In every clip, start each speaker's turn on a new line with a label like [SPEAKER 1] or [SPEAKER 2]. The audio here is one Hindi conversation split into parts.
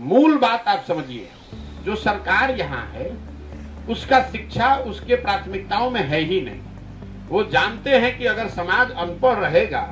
[SPEAKER 1] मूल बात आप समझिए, जो सरकार यहाँ है उसका शिक्षा उसके प्राथमिकताओं में है ही नहीं। वो जानते हैं कि अगर समाज अनपढ़ रहेगा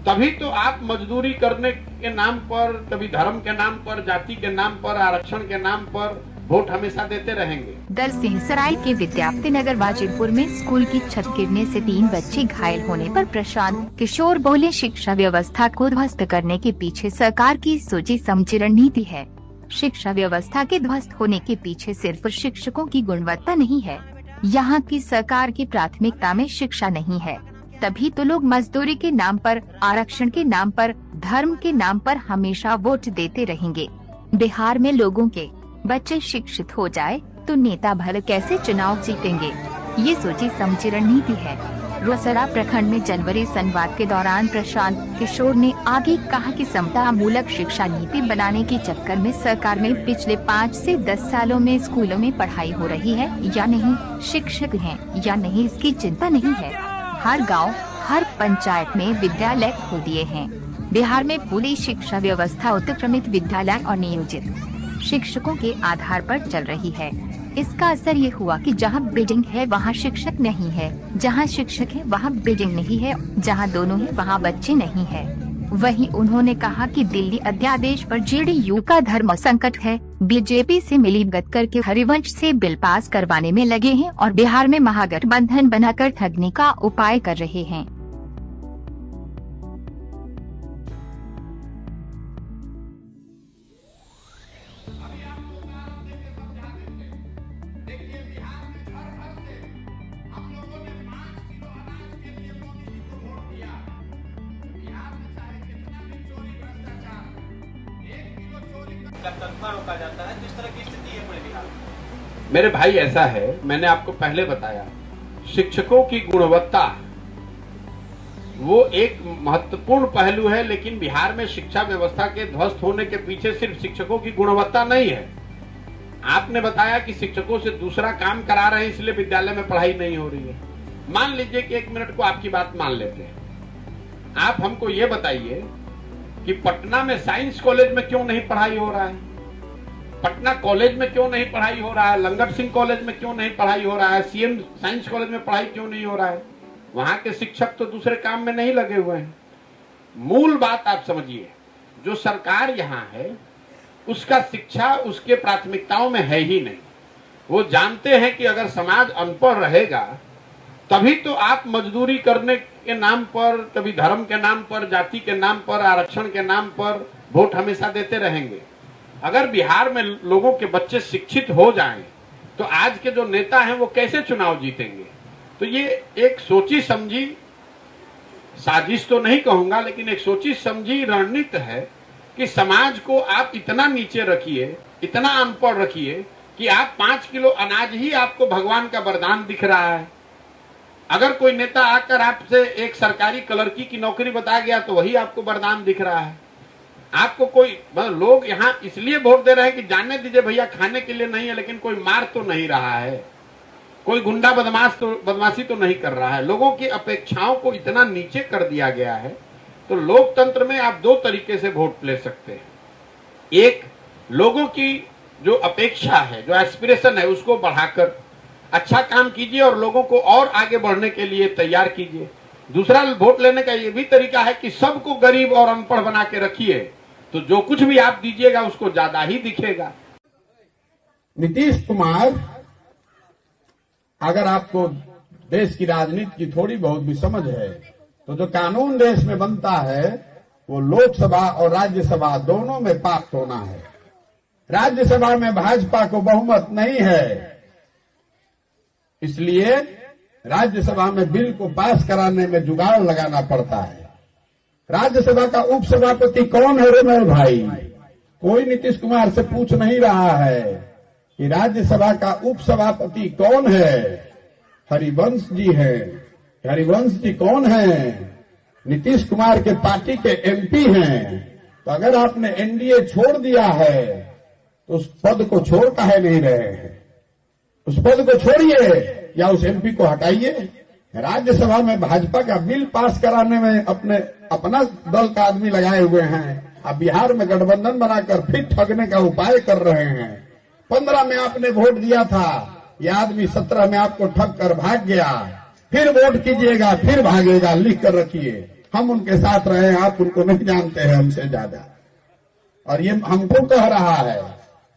[SPEAKER 1] तभी तो आप मजदूरी करने के नाम पर, कभी धर्म के नाम पर, जाति के नाम पर, आरक्षण के नाम पर वोट हमेशा देते रहेंगे।
[SPEAKER 2] दलसिंहसराय के विद्यापति नगर वाजिरपुर में स्कूल की छत गिरने से 3 बच्चे घायल होने पर प्रशांत किशोर बोले, शिक्षा व्यवस्था को ध्वस्त करने के पीछे सरकार की सोची समझी रणनीति है। शिक्षा व्यवस्था के ध्वस्त होने के पीछे सिर्फ शिक्षकों की गुणवत्ता नहीं है, यहाँ की सरकार की प्राथमिकता में शिक्षा नहीं है। तभी तो लोग मजदूरी के नाम पर, आरक्षण के नाम पर, धर्म के नाम पर हमेशा वोट देते रहेंगे। बिहार में लोगों के बच्चे शिक्षित हो जाए तो नेता भले कैसे चुनाव जीतेंगे, ये सोची समझी रणनीति है। रोसड़ा प्रखंड में जनवरी संवाद के दौरान प्रशांत किशोर ने आगे कहा कि समता मूलक शिक्षा नीति बनाने के चक्कर में सरकार में पिछले 5 से 10 सालों में स्कूलों में पढ़ाई हो रही है या नहीं, शिक्षक हैं या नहीं, इसकी चिंता नहीं है। हर गांव, हर पंचायत में विद्यालय खोल दिए हैं। बिहार में पूरी शिक्षा व्यवस्था उत्क्रमित विद्यालय और नियोजित शिक्षकों के आधार पर चल रही है। इसका असर ये हुआ कि जहां बिल्डिंग है वहां शिक्षक नहीं है, जहां शिक्षक है वहां बिल्डिंग नहीं है, जहां दोनों है वहां बच्चे नहीं है। वहीं उन्होंने कहा कि दिल्ली अध्यादेश पर जेडीयू का धर्म संकट है, बीजेपी से मिलीभगत करके हरिवंश से बिल पास करवाने में लगे हैं और बिहार में महागठबंधन बनाकर ठगने का उपाय कर रहे हैं।
[SPEAKER 3] तनख्वाह रोका जाता है, जिस तरह की स्थिति है पूरे बिहार में।
[SPEAKER 1] मेरे भाई ऐसा है, मैंने आपको पहले बताया, शिक्षकों की गुणवत्ता वो एक महत्वपूर्ण पहलू है, लेकिन बिहार में शिक्षा व्यवस्था के ध्वस्त होने के पीछे सिर्फ शिक्षकों की गुणवत्ता नहीं है। आपने बताया कि शिक्षकों से दूसरा काम करा रहे हैं इसलिए विद्यालय में पढ़ाई नहीं हो रही है। मान लीजिए कि 1 मिनट को आपकी बात मान लेते हैं। आप हमको ये बताइए कि पटना में साइंस कॉलेज में क्यों नहीं पढ़ाई हो रहा है, पटना कॉलेज में क्यों नहीं पढ़ाई हो रहा है, लंगट सिंह कॉलेज में क्यों नहीं पढ़ाई हो रहा है, सीएम साइंस कॉलेज में पढ़ाई क्यों नहीं हो रहा है? वहां के शिक्षक तो दूसरे काम में नहीं लगे हुए हैं। मूल बात आप समझिए, जो सरकार यहाँ है उसका शिक्षा उसके प्राथमिकताओं में है ही नहीं। वो जानते हैं कि अगर समाज अनपढ़ रहेगा तभी तो आप मजदूरी करने के नाम पर, कभी धर्म के नाम पर, जाति के नाम पर, आरक्षण के नाम पर वोट हमेशा देते रहेंगे। अगर बिहार में लोगों के बच्चे शिक्षित हो जाएं तो आज के जो नेता हैं वो कैसे चुनाव जीतेंगे? तो ये एक सोची समझी साजिश तो नहीं कहूंगा, लेकिन एक सोची समझी रणनीति है कि समाज को आप इतना नीचे रखिए, इतना अनपढ़ रखिए कि आप 5 किलो अनाज ही आपको भगवान का वरदान दिख रहा है। अगर कोई नेता आकर आपसे एक सरकारी क्लर्की की नौकरी बता गया तो वही आपको वरदान दिख रहा है। आपको कोई, लोग यहाँ इसलिए वोट दे रहे हैं कि जाने दीजिए भैया, खाने के लिए नहीं है, लेकिन कोई मार तो नहीं रहा है, कोई गुंडा बदमाशी तो नहीं कर रहा है। लोगों की अपेक्षाओं को इतना नीचे कर दिया गया है। तो लोकतंत्र में आप 2 तरीके से वोट ले सकते हैं। एक, लोगों की जो अपेक्षा है, जो एस्पिरेशन है, उसको बढ़ाकर अच्छा काम कीजिए और लोगों को और आगे बढ़ने के लिए तैयार कीजिए। दूसरा वोट लेने का ये भी तरीका है कि सबको गरीब और अनपढ़ बना के रखिए, तो जो कुछ भी आप दीजिएगा उसको ज्यादा ही दिखेगा।
[SPEAKER 4] नीतीश कुमार, अगर आपको देश की राजनीति की थोड़ी बहुत भी समझ है तो जो कानून देश में बनता है वो लोकसभा और राज्यसभा दोनों में पास होना है। राज्यसभा में भाजपा को बहुमत नहीं है, इसलिए राज्यसभा में बिल को पास कराने में जुगाड़ लगाना पड़ता है। राज्यसभा का उपसभापति कौन है रे मेरे भाई? कोई नीतीश कुमार से पूछ नहीं रहा है कि राज्यसभा का उपसभापति कौन है। हरिवंश जी है। हरिवंश जी कौन है? नीतीश कुमार के पार्टी के एमपी हैं। तो अगर आपने एनडीए छोड़ दिया है तो उस पद को छोड़ काहे नहीं रहे हैं? उस पद को छोड़िए या उस एमपी को हटाइए। राज्यसभा में भाजपा का बिल पास कराने में अपना दल का आदमी लगाए हुए हैं अब बिहार में गठबंधन बनाकर फिर ठगने का उपाय कर रहे हैं। 15 में आपने वोट दिया था, ये आदमी 17 में आपको ठग कर भाग गया, फिर वोट कीजिएगा फिर भागेगा, लिख कर रखिए। हम उनके साथ रहे, आप उनको नहीं जानते हैं हमसे ज्यादा। और ये हमको कह रहा है,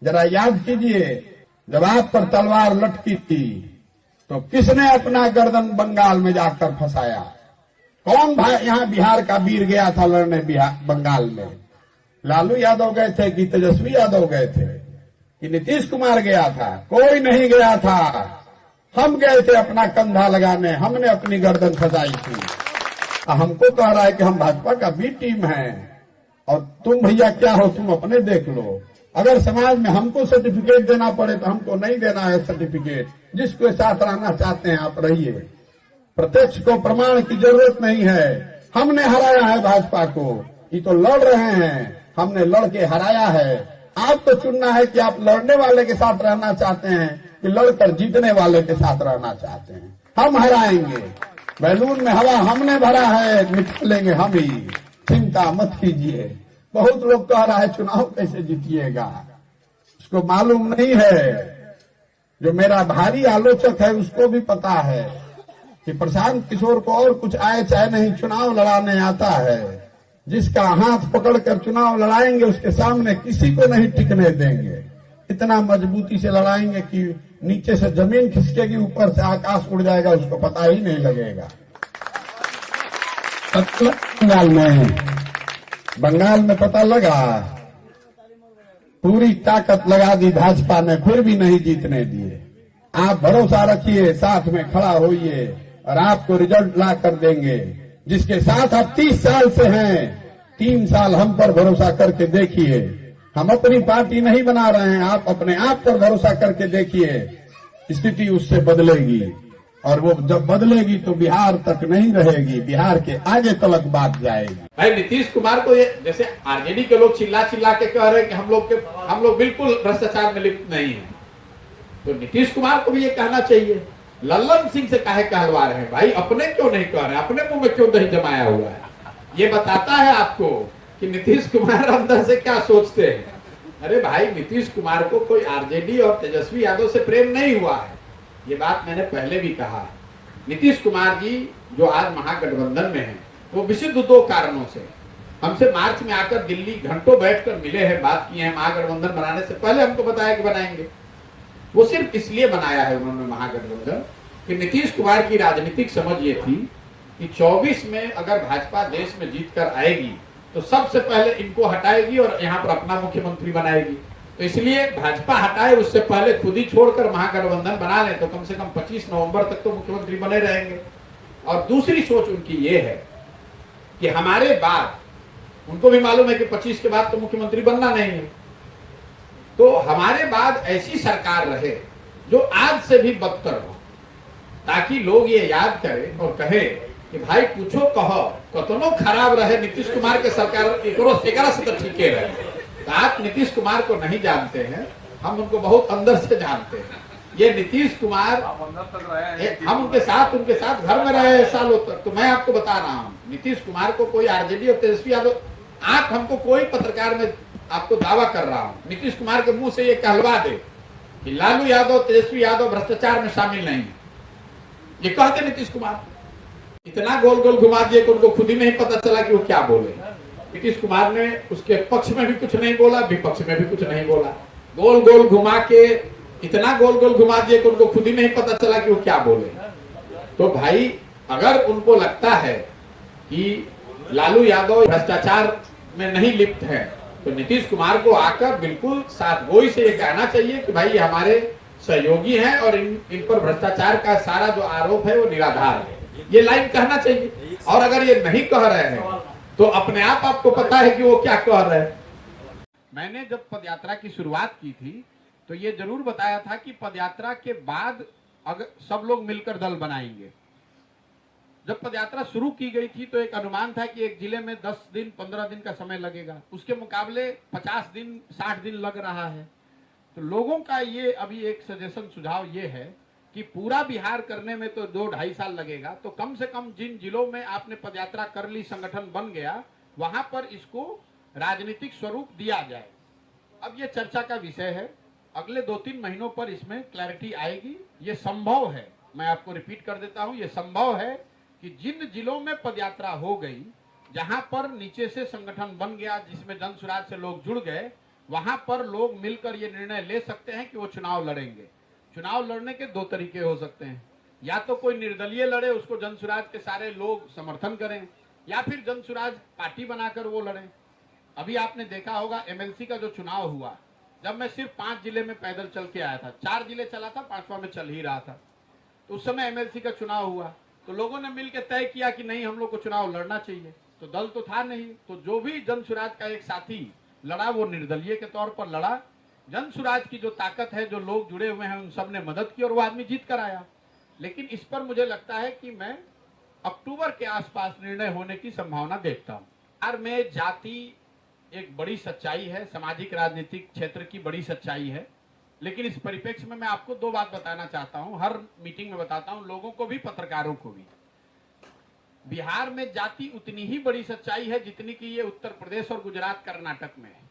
[SPEAKER 4] जरा याद कीजिए, जब आप पर तलवार लटकी थी तो किसने अपना गर्दन बंगाल में जाकर फंसाया? कौन भाई यहाँ बिहार का वीर गया था लड़ने बंगाल में? लालू यादव गए थे कि तेजस्वी यादव गए थे कि नीतीश कुमार गया था? कोई नहीं गया था। हम गए थे अपना कंधा लगाने, हमने अपनी गर्दन फंसाई थी। हमको कह रहा है कि हम भाजपा का बी टीम है और तुम भैया क्या हो, तुम अपने देख लो। अगर समाज में हमको सर्टिफिकेट देना पड़े तो हमको नहीं देना है सर्टिफिकेट। जिसके साथ रहना चाहते हैं आप रहिए, प्रत्यक्ष को प्रमाण की जरूरत नहीं है। हमने हराया है भाजपा को, ये तो लड़ रहे हैं, हमने लड़के हराया है। आप तो चुनना है कि आप लड़ने वाले के साथ रहना चाहते हैं कि लड़कर जीतने वाले के साथ रहना चाहते हैं। हम हराएंगे, बैलून में हवा हमने भरा है, निकालेंगे हम ही, चिंता मत कीजिए। बहुत लोग कह रहा है चुनाव कैसे जीतिएगा, उसको मालूम नहीं है। जो मेरा भारी आलोचक है उसको भी पता है कि प्रशांत किशोर को और कुछ आए चाहे नहीं, चुनाव लड़ाने आता है। जिसका हाथ पकड़कर चुनाव लड़ाएंगे उसके सामने किसी को नहीं टिकने देंगे। इतना मजबूती से लड़ाएंगे कि नीचे से जमीन खिसकेगी, ऊपर से आकाश उड़ जाएगा, उसको पता ही नहीं लगेगा। बंगाल में पता लगा, पूरी ताकत लगा दी भाजपा ने, फिर भी नहीं जीतने दिए। आप भरोसा रखिए, साथ में खड़ा होइए और आपको रिजल्ट ला कर देंगे। जिसके साथ आप 30 साल से हैं, 3 साल हम पर भरोसा करके देखिए। हम अपनी पार्टी नहीं बना रहे हैं, आप अपने आप पर भरोसा करके देखिए, स्थिति उससे बदलेगी। और वो जब बदलेगी तो बिहार तक नहीं रहेगी, बिहार के आगे तलक बात जाएगी।
[SPEAKER 1] भाई नीतीश कुमार को ये जैसे आरजेडी के लोग चिल्ला चिल्ला के कह रहे हैं कि हम लोग बिल्कुल भ्रष्टाचार में लिप्त नहीं है, तो नीतीश कुमार को भी ये कहना चाहिए। लल्लन सिंह से काहे कहलवा रहे हैं भाई? अपने क्यों नहीं कह रहे, अपने मुंह में क्यों दही जमाया हुआ है? ये बताता है आपको कि नीतीश कुमार अंदर से क्या सोचते हैं। अरे भाई, नीतीश कुमार को कोई आरजेडी और तेजस्वी यादव से प्रेम नहीं हुआ है, ये बात मैंने पहले भी कहा। नीतीश कुमार जी जो आज महागठबंधन में हैं, वो विशुद्ध 2 कारणों से हमसे मार्च में आकर दिल्ली घंटों बैठकर मिले हैं, बात की है। महागठबंधन बनाने से पहले हमको बताया कि बनाएंगे। वो सिर्फ इसलिए बनाया है उन्होंने महागठबंधन कि नीतीश कुमार की राजनीतिक समझ ये थी कि 24 में अगर भाजपा देश में जीत कर आएगी तो सबसे पहले इनको हटाएगी और यहाँ पर अपना मुख्यमंत्री बनाएगी। तो इसलिए भाजपा हटाए उससे पहले खुद ही छोड़कर महागठबंधन बना ले तो कम से कम 25 नवंबर तक तो मुख्यमंत्री बने रहेंगे। और दूसरी सोच उनकी ये है कि हमारे बाद, उनको भी मालूम है कि 25 के बाद तो मुख्यमंत्री बनना नहीं है, तो हमारे बाद ऐसी सरकार रहे जो आज से भी बदतर हो, ताकि लोग ये याद करें और कहे कि भाई कुछो कहो कतनो खराब रहे नीतीश कुमार के सरकार से तो ठीक है रहे। तो आप नीतीश कुमार को नहीं जानते हैं, हम उनको बहुत अंदर से जानते हैं। ये नीतीश कुमार, हम उनके साथ घर में रहे सालों तक। तो मैं आपको बता रहा हूँ, नीतीश कुमार को कोई आरजेडी और तेजस्वी यादव, आप हमको कोई पत्रकार में आपको दावा कर रहा हूँ, नीतीश कुमार के मुंह से ये कहलवा दे कि लालू यादव तेजस्वी यादव भ्रष्टाचार में शामिल नहीं है, ये कहते नीतीश कुमार। इतना गोल गोल घुमा दिए कि उनको खुद ही नहीं पता चला कि वो क्या बोले। नीतीश कुमार ने उसके पक्ष में भी कुछ नहीं बोला, विपक्ष में भी कुछ नहीं बोला। गोल गोल घुमा के इतना गोल गोल घुमा दिए कि उनको खुद ही नहीं पता चला कि वो क्या बोले। तो भाई, अगर उनको लगता है कि लालू यादव भ्रष्टाचार में नहीं लिप्त है तो नीतीश कुमार को आकर बिल्कुल साथ गोई से ये कहना चाहिए कि भाई हमारे सहयोगी हैं और इन पर भ्रष्टाचार का सारा जो आरोप है वो निराधार है, ये लाइन कहना चाहिए। और अगर ये नहीं कह रहे हैं तो अपने आप आपको पता है कि वो क्या कह रहे हैं। मैंने जब पदयात्रा की शुरुआत की थी तो ये जरूर बताया था कि पदयात्रा के बाद अगर सब लोग मिलकर दल बनाएंगे। जब पदयात्रा शुरू की गई थी तो एक अनुमान था कि एक जिले में 10 दिन 15 दिन का समय लगेगा, उसके मुकाबले 50 दिन 60 दिन लग रहा है। तो लोगों का ये अभी एक सजेशन सुझाव ये है कि पूरा बिहार करने में तो 2-2.5 साल लगेगा, तो कम से कम जिन जिलों में आपने पदयात्रा कर ली, संगठन बन गया, वहां पर इसको राजनीतिक स्वरूप दिया जाए। अब ये चर्चा का विषय है, अगले 2-3 महीनों पर इसमें क्लैरिटी आएगी। ये संभव है, मैं आपको रिपीट कर देता हूं, ये संभव है कि जिन जिलों में पदयात्रा हो गई, जहां पर नीचे से संगठन बन गया, जिसमें जन सुराज से लोग जुड़ गए, वहां पर लोग मिलकर ये निर्णय ले सकते हैं कि वो चुनाव लड़ेंगे। चुनाव लड़ने के 2 तरीके हो सकते हैं, या तो कोई निर्दलीय लड़े, उसको जन सुराज के सारे लोग समर्थन करें, या फिर जन सुराज पार्टी बनाकर वो लड़े। अभी आपने देखा होगा एमएलसी का जो चुनाव हुआ, जब मैं सिर्फ 5 जिले में पैदल चल के आया था, 4 जिले चला था, 5वां में चल ही रहा था, तो उस समय एमएलसी का चुनाव हुआ तो लोगों ने मिलकर तय किया कि नहीं, हम लोग को चुनाव लड़ना चाहिए। तो दल तो था नहीं, तो जो भी जन सुराज का एक साथी लड़ा वो निर्दलीय के तौर पर लड़ा। जन सुराज की जो ताकत है, जो लोग जुड़े हुए हैं, उन सब ने मदद की और वो आदमी जीत कर आया। लेकिन इस पर मुझे लगता है कि मैं अक्टूबर के आसपास निर्णय होने की संभावना देखता हूं। बिहार में जाति एक बड़ी सच्चाई है, सामाजिक राजनीतिक क्षेत्र की बड़ी सच्चाई है, लेकिन इस परिप्रेक्ष्य में मैं आपको 2 बात बताना चाहता हूं, हर मीटिंग में बताता हूं, लोगों को भी, पत्रकारों को भी। बिहार में जाति उतनी ही बड़ी सच्चाई है जितनी कि ये उत्तर प्रदेश और गुजरात, कर्नाटक में है।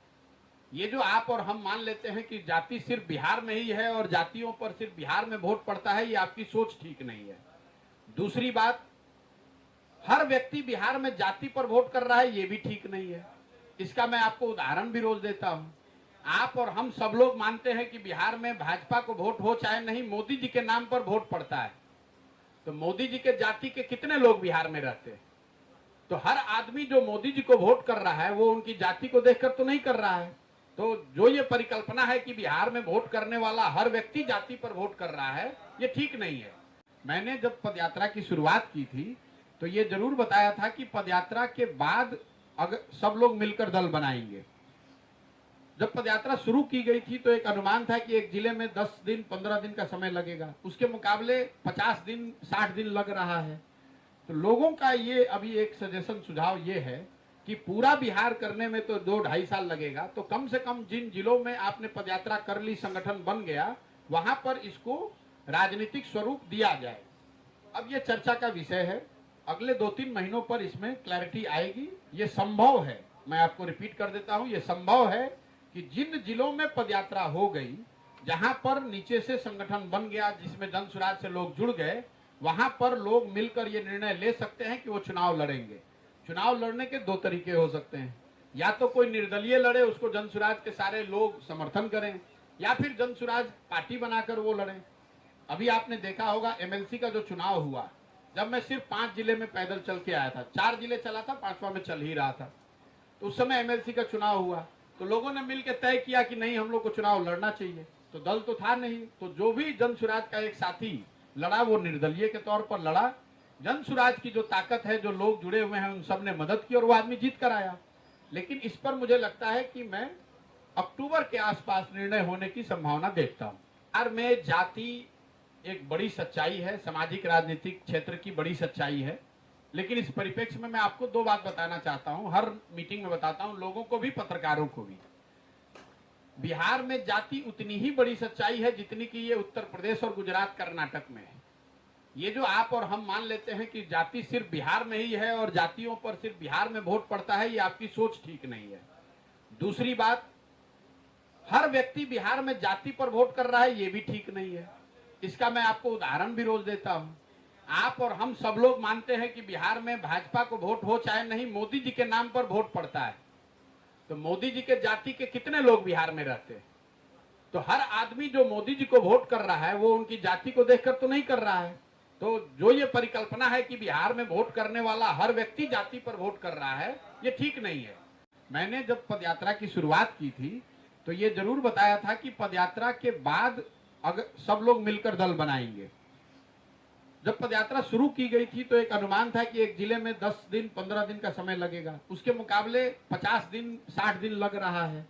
[SPEAKER 1] ये जो आप और हम मान लेते हैं कि जाति सिर्फ बिहार में ही है और जातियों पर सिर्फ बिहार में वोट पड़ता है, ये आपकी सोच ठीक नहीं है। दूसरी बात, हर व्यक्ति बिहार में जाति पर वोट कर रहा है, ये भी ठीक नहीं है। इसका मैं आपको उदाहरण भी रोज देता हूं। आप और हम सब लोग मानते हैं कि बिहार में भाजपा को वोट हो चाहे नहीं, मोदी जी के नाम पर वोट पड़ता है। तो मोदी जी के जाति के कितने लोग बिहार में रहते हैं? तो हर आदमी जो मोदी जी को वोट कर रहा है वो उनकी जाति को देखकर तो नहीं कर रहा है। तो जो ये परिकल्पना है कि बिहार में वोट करने वाला हर व्यक्ति जाति पर वोट कर रहा है, ये ठीक नहीं है। मैंने जब पदयात्रा की शुरुआत की थी तो ये जरूर बताया था कि पदयात्रा के बाद अगर सब लोग मिलकर दल बनाएंगे। जब पदयात्रा शुरू की गई थी तो एक अनुमान था कि एक जिले में 10 दिन 15 दिन का समय लगेगा, उसके मुकाबले 50 दिन 60 दिन लग रहा है। तो लोगों का ये अभी एक सजेशन, सुझाव ये है कि पूरा बिहार करने में तो 2-2.5 साल लगेगा, तो कम से कम जिन जिलों में आपने पदयात्रा कर ली, संगठन बन गया, वहां पर इसको राजनीतिक स्वरूप दिया जाए। अब ये चर्चा का विषय है, अगले 2-3 महीनों पर इसमें क्लैरिटी आएगी। ये संभव है, मैं आपको रिपीट कर देता हूं, ये संभव है कि जिन जिलों में पदयात्रा हो गई, जहां पर नीचे से संगठन बन गया, जिसमें जन सुराज से लोग जुड़ गए, वहां पर लोग मिलकर ये निर्णय ले सकते हैं कि वो चुनाव लड़ेंगे। चुनाव लड़ने के 2 तरीके हो सकते हैं, या तो कोई निर्दलीय लड़े, उसको जन सुराज के सारे लोग समर्थन करें, या फिर जन सुराज पार्टी बनाकर वो लड़े। अभी आपने देखा होगा एमएलसी का जो चुनाव हुआ, जब मैं सिर्फ 5 जिले में पैदल चल के आया था, 4 जिले चला था, 5वां में चल ही रहा था, तो उस समय एमएलसी का चुनाव हुआ तो लोगों ने मिलकर तय किया कि नहीं, हम लोग को चुनाव लड़ना चाहिए। तो दल तो था नहीं, तो जो भी जन सुराज का एक साथी लड़ा वो निर्दलीय के तौर पर लड़ा। जन सुराज की जो ताकत है, जो लोग जुड़े हुए हैं, उन सब ने मदद की और वो आदमी जीत कर आया। लेकिन इस पर मुझे लगता है कि मैं अक्टूबर के आसपास निर्णय होने की संभावना देखता हूं। बिहार में जाति एक बड़ी सच्चाई है, सामाजिक राजनीतिक क्षेत्र की बड़ी सच्चाई है, लेकिन इस परिप्रेक्ष्य में मैं आपको 2 बात बताना चाहता हूं, हर मीटिंग में बताता हूं, लोगों को भी, पत्रकारों को भी। बिहार में जाति उतनी ही बड़ी सच्चाई है जितनी कि ये उत्तर प्रदेश और गुजरात, कर्नाटक में है। ये जो आप और हम मान लेते हैं कि जाति सिर्फ बिहार में ही है और जातियों पर सिर्फ बिहार में वोट पड़ता है, ये आपकी सोच ठीक नहीं है। दूसरी बात, हर व्यक्ति बिहार में जाति पर वोट कर रहा है, ये भी ठीक नहीं है। इसका मैं आपको उदाहरण भी रोज देता हूं। आप और हम सब लोग मानते हैं कि बिहार में भाजपा को वोट हो चाहे नहीं, मोदी जी के नाम पर वोट पड़ता है। तो मोदी जी के जाति के कितने लोग बिहार में रहते हैं? तो हर आदमी जो मोदी जी को वोट कर रहा है वो उनकी जाति को देखकर तो नहीं कर रहा है। तो जो ये परिकल्पना है कि बिहार में वोट करने वाला हर व्यक्ति जाति पर वोट कर रहा है, ये ठीक नहीं है। मैंने जब पदयात्रा की शुरुआत की थी तो ये जरूर बताया था कि पदयात्रा के बाद अगर सब लोग मिलकर दल बनाएंगे। जब पदयात्रा शुरू की गई थी तो एक अनुमान था कि एक जिले में 10 दिन 15 दिन का समय लगेगा, उसके मुकाबले 50 दिन 60 दिन लग रहा है।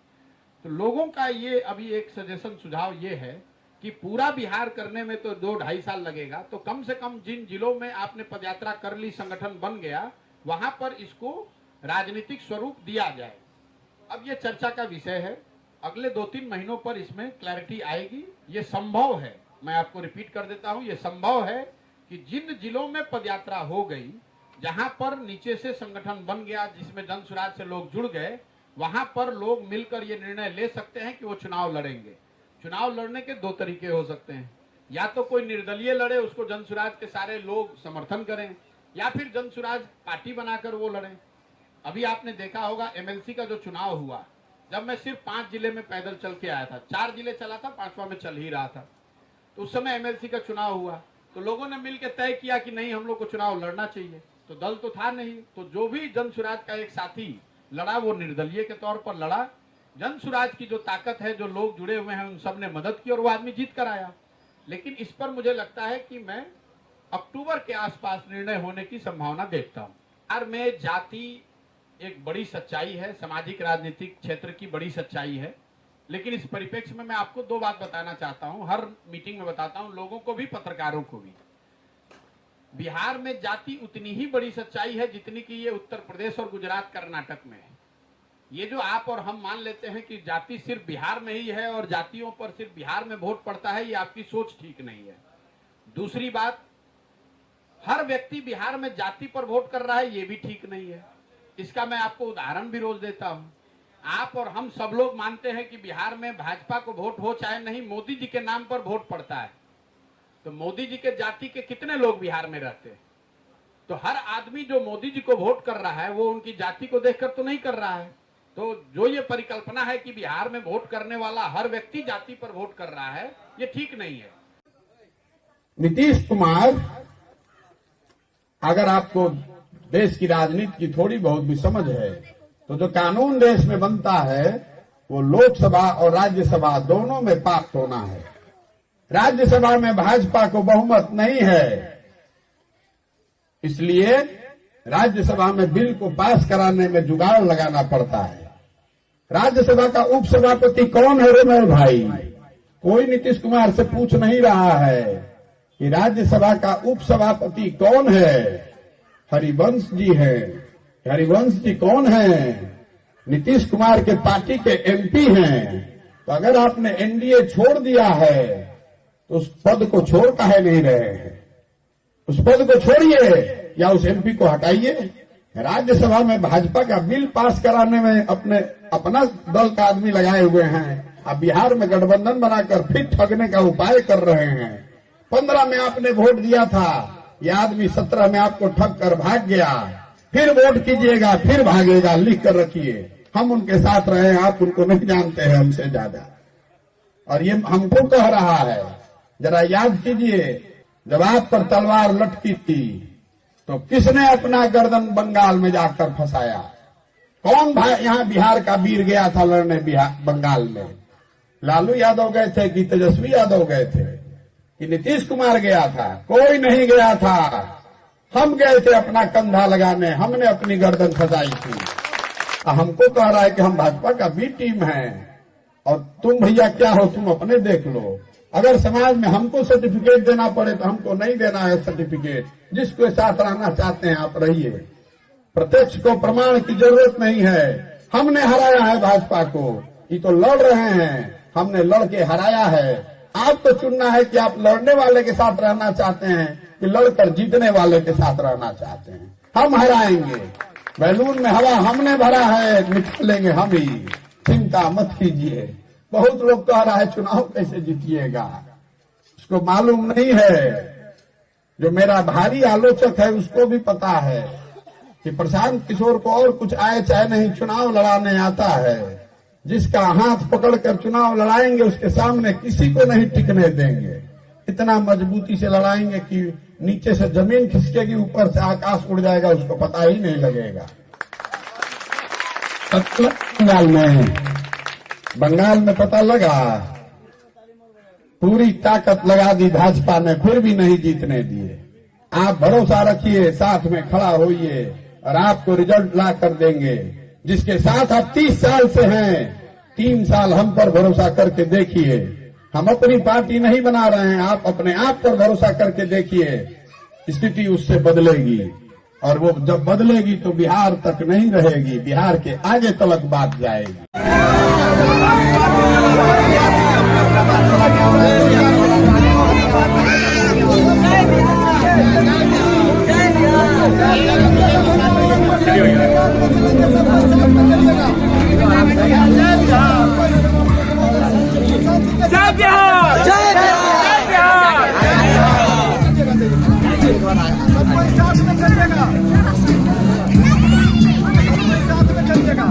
[SPEAKER 1] तो लोगों का ये अभी एक सजेशन, सुझाव ये है कि पूरा बिहार करने में तो 2-2.5 साल लगेगा, तो कम से कम जिन जिलों में आपने पदयात्रा कर ली, संगठन बन गया, वहां पर इसको राजनीतिक स्वरूप दिया जाए। अब ये चर्चा का विषय है, अगले 2-3 महीनों पर इसमें क्लैरिटी आएगी। ये संभव है, मैं आपको रिपीट कर देता हूं, ये संभव है कि जिन जिलों में पदयात्रा हो गई, जहां पर नीचे से संगठन बन गया, जिसमें जन सुराज से लोग जुड़ गए, वहां पर लोग मिलकर ये निर्णय ले सकते हैं कि वो चुनाव लड़ेंगे। चुनाव लड़ने के दो तरीके हो सकते हैं, या तो कोई निर्दलीय लड़े, उसको जनसुराज के सारे लोग समर्थन करें, या फिर जनसुराज पार्टी बनाकर वो लड़े। अभी आपने देखा होगा एमएलसी का जो चुनाव हुआ, जब मैं सिर्फ 5 जिले में पैदल चल के आया था, 4 जिले चला था, 5वां में चल ही रहा था, तो उस समय एमएलसी का चुनाव हुआ तो लोगों ने मिलकर तय किया कि नहीं, हम लोग को चुनाव लड़ना चाहिए। तो दल तो था नहीं, तो जो भी जनसुराज का एक साथी लड़ा वो निर्दलीय के तौर पर लड़ा। जनसुराज की जो ताकत है, जो लोग जुड़े हुए हैं, उन सब ने मदद की और वो आदमी जीत कर आया। लेकिन इस पर मुझे लगता है कि मैं अक्टूबर के आसपास निर्णय होने की संभावना देखता हूँ। बिहार में जाति एक बड़ी सच्चाई है, सामाजिक राजनीतिक क्षेत्र की बड़ी सच्चाई है, लेकिन इस परिप्रेक्ष्य में मैं आपको 2 बात बताना चाहता हूं, हर मीटिंग में बताता हूं, लोगों को भी, पत्रकारों को भी। बिहार में जाति उतनी ही बड़ी सच्चाई है जितनी कि ये उत्तर प्रदेश और गुजरात, कर्नाटक में है। ये जो आप और हम मान लेते हैं कि जाति सिर्फ बिहार में ही है और जातियों पर सिर्फ बिहार में वोट पड़ता है, ये आपकी सोच ठीक नहीं है। दूसरी बात, हर व्यक्ति बिहार में जाति पर वोट कर रहा है, ये भी ठीक नहीं है। इसका मैं आपको उदाहरण भी रोज देता हूं। आप और हम सब लोग मानते हैं कि बिहार में भाजपा को वोट हो चाहे नहीं, मोदी जी के नाम पर वोट पड़ता है। तो मोदी जी के जाति के कितने लोग बिहार में रहते हैं? तो हर आदमी जो मोदी जी को वोट कर रहा है वो उनकी जाति को देखकर तो नहीं कर रहा है। तो जो ये परिकल्पना है कि बिहार में वोट करने वाला हर व्यक्ति जाति पर वोट कर रहा है, ये ठीक नहीं है।
[SPEAKER 4] नीतीश कुमार, अगर आपको देश की राजनीति की थोड़ी बहुत भी समझ है, तो जो कानून देश में बनता है वो लोकसभा और राज्यसभा दोनों में पास होना है। राज्यसभा में भाजपा को बहुमत नहीं है, इसलिए राज्यसभा में बिल को पास कराने में जुगाड़ लगाना पड़ता है। राज्यसभा का उपसभापति कौन है रे मेरे भाई? कोई नीतीश कुमार से पूछ नहीं रहा है कि राज्यसभा का उपसभापति कौन है। हरिवंश जी है। हरिवंश जी कौन है? नीतीश कुमार के पार्टी के एमपी हैं। तो अगर आपने एनडीए छोड़ दिया है तो उस पद को छोड़ काहे नहीं रहे हैं? उस पद को छोड़िए या उस एमपी को हटाइए। राज्यसभा में भाजपा का बिल पास कराने में अपना दल का आदमी लगाए हुए हैं। अब बिहार में गठबंधन बनाकर फिर ठगने का उपाय कर रहे हैं। 15 में आपने वोट दिया था, ये आदमी 17 में आपको ठग कर भाग गया। फिर वोट कीजिएगा, फिर भागेगा। लिख कर रखिए, हम उनके साथ रहे, आप उनको नहीं जानते हैं हमसे ज्यादा। और ये हमको कह रहा है, जरा याद कीजिए, जब आप पर तलवार लटकी थी तो किसने अपना गर्दन बंगाल में जाकर फंसाया? कौन भाई यहाँ बिहार का वीर गया था लड़ने बंगाल में? लालू यादव गए थे कि तेजस्वी यादव गए थे कि नीतीश कुमार गया था? कोई नहीं गया था। हम गए थे अपना कंधा लगाने, हमने अपनी गर्दन फंसाई थी। हमको कह रहा है कि हम भाजपा का बी टीम है और तुम भैया क्या हो, तुम अपने देख लो। अगर समाज में हमको सर्टिफिकेट देना पड़े तो हमको नहीं देना है सर्टिफिकेट। जिसके साथ रहना चाहते हैं आप रहिए। प्रत्यक्ष को प्रमाण की जरूरत नहीं है। हमने हराया है भाजपा को, ये तो लड़ रहे हैं, हमने लड़ के हराया है। आपको चुनना है कि आप लड़ने वाले के साथ रहना चाहते हैं कि लड़कर जीतने वाले के साथ रहना चाहते हैं। हम हराएंगे। बैलून में हवा हमने भरा है, निकालेंगे हम ही, चिंता मत कीजिए। बहुत लोग कह रहा है चुनाव कैसे जीतिएगा, उसको मालूम नहीं है। जो मेरा भारी आलोचक है उसको भी पता है कि प्रशांत किशोर को और कुछ आए चाहे नहीं, चुनाव लड़ाने आता है। जिसका हाथ पकड़कर चुनाव लड़ाएंगे उसके सामने किसी को नहीं टिकने देंगे। इतना मजबूती से लड़ाएंगे कि नीचे से जमीन खिसकेगी, ऊपर से आकाश उड़ जाएगा, उसको पता ही नहीं लगेगा। बंगाल में पता लगा, पूरी ताकत लगा दी भाजपा ने, फिर भी नहीं जीतने दिए। आप भरोसा रखिए, साथ में खड़ा होइए और आपको रिजल्ट ला कर देंगे। जिसके साथ आप 30 साल से हैं, 3 साल हम पर भरोसा करके देखिए। हम अपनी पार्टी नहीं बना रहे हैं, आप अपने आप पर भरोसा करके देखिए। स्थिति उससे बदलेगी और वो जब बदलेगी तो बिहार तक नहीं रहेगी, बिहार के आगे तलक बात जाएगी।
[SPEAKER 5] चलिए कोई साथ में चलेगा, साथ में चलेगा।